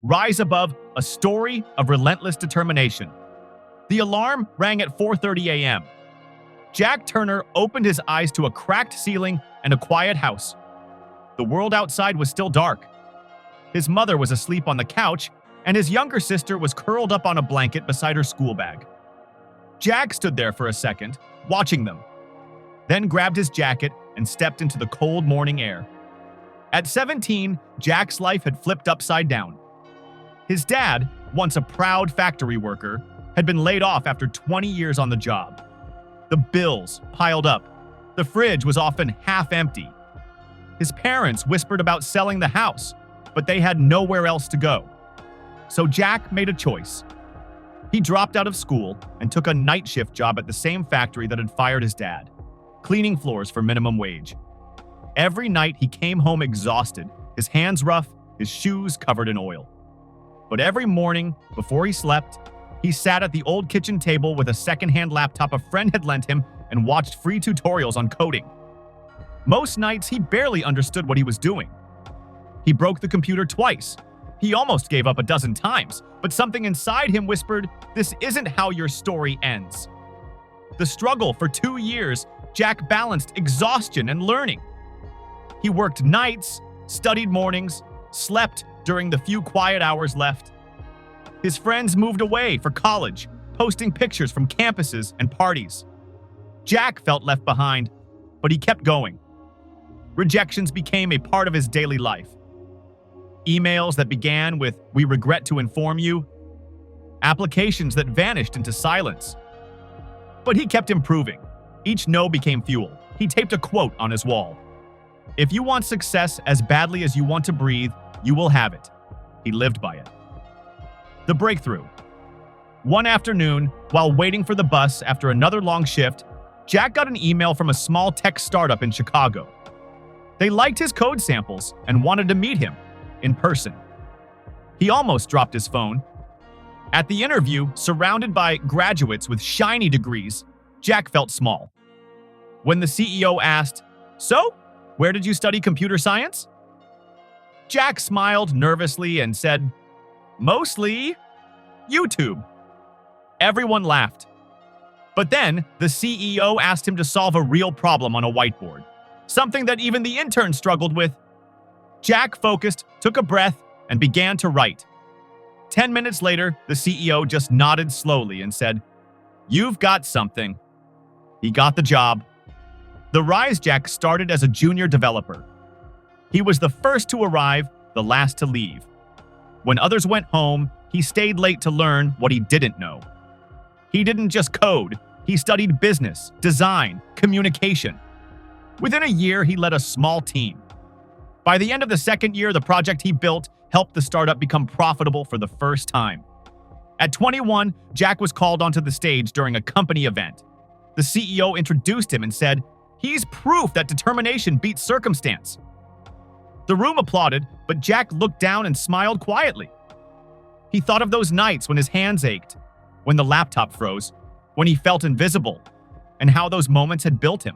Rise Above, a Story of Relentless Determination. The alarm rang at 4:30 a.m. Jack Turner opened his eyes to a cracked ceiling and a quiet house. The world outside was still dark. His mother was asleep on the couch, and his younger sister was curled up on a blanket beside her school bag. Jack stood there for a second, watching them, then grabbed his jacket and stepped into the cold morning air. At 17, Jack's life had flipped upside down. His dad, once a proud factory worker, had been laid off after 20 years on the job. The bills piled up. The fridge was often half empty. His parents whispered about selling the house, but they had nowhere else to go. So Jack made a choice. He dropped out of school and took a night shift job at the same factory that had fired his dad, cleaning floors for minimum wage. Every night he came home exhausted, his hands rough, his shoes covered in oil. But every morning, before he slept, he sat at the old kitchen table with a secondhand laptop a friend had lent him and watched free tutorials on coding. Most nights, he barely understood what he was doing. He broke the computer twice. He almost gave up a dozen times, but something inside him whispered, "This isn't how your story ends." The struggle for 2 years, Jack balanced exhaustion and learning. He worked nights, studied mornings, slept during the few quiet hours left. His friends moved away for college, posting pictures from campuses and parties. Jack felt left behind, but he kept going. Rejections became a part of his daily life. Emails that began with, "We regret to inform you." Applications that vanished into silence. But he kept improving. Each no became fuel. He taped a quote on his wall. "If you want success as badly as you want to breathe, you will have it." He lived by it. The breakthrough. One afternoon, while waiting for the bus after another long shift, Jack got an email from a small tech startup in Chicago. They liked his code samples and wanted to meet him in person. He almost dropped his phone. At the interview, surrounded by graduates with shiny degrees, Jack felt small. When the CEO asked, "So, where did you study computer science?" Jack smiled nervously and said, "Mostly YouTube." Everyone laughed. But then, the CEO asked him to solve a real problem on a whiteboard, something that even the intern struggled with. Jack focused, took a breath, and began to write. 10 minutes later, the CEO just nodded slowly and said, "You've got something." He got the job. The rise Jack started as a junior developer. He was the first to arrive, the last to leave. When others went home, he stayed late to learn what he didn't know. He didn't just code, he studied business, design, communication. Within a year, he led a small team. By the end of the second year, the project he built helped the startup become profitable for the first time. At 21, Jack was called onto the stage during a company event. The CEO introduced him and said, "He's proof that determination beats circumstance." The room applauded, but Jack looked down and smiled quietly. He thought of those nights when his hands ached, when the laptop froze, when he felt invisible, and how those moments had built him.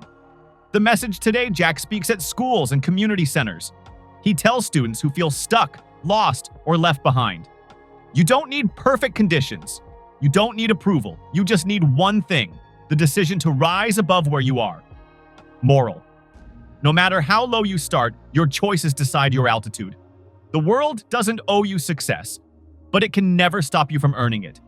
The message today, Jack speaks at schools and community centers. He tells students who feel stuck, lost, or left behind. You don't need perfect conditions. You don't need approval. You just need one thing: the decision to rise above where you are. Moral: no matter how low you start, your choices decide your altitude. The world doesn't owe you success, but it can never stop you from earning it.